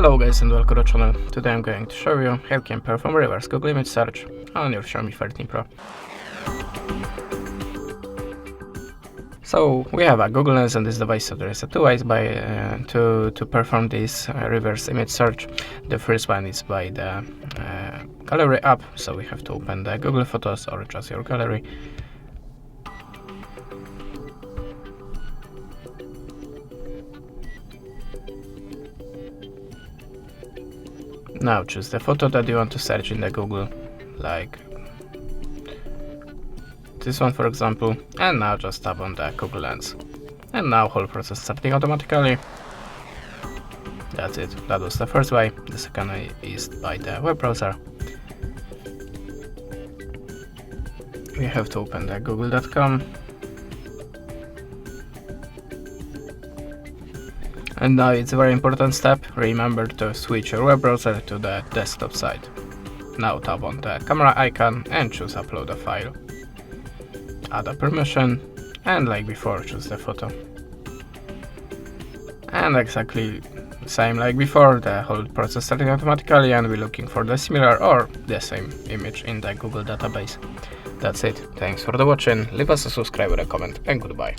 Hello guys and welcome to the channel. Today I'm going to show you how you can perform reverse Google image search on your Xiaomi 13 Pro. So we have a Google Lens on this device, so there is two ways to perform this reverse image search. The first one is by the gallery app, so we have to open the Google Photos or just your gallery. Now choose the photo that you want to search in the Google, like this one for example, and now just tap on the Google Lens. And now whole process starting automatically. That's it, that was the first way. The second way is by the web browser. We have to open the google.com. And now it's a very important step, remember to switch your web browser to the desktop side. Now tap on the camera icon and choose upload a file. Add a permission, and like before choose the photo. And exactly same like before, the whole process starting automatically, and we're looking for the similar or the same image in the Google database. That's it, thanks for the watching, leave us a subscribe or a comment, and goodbye.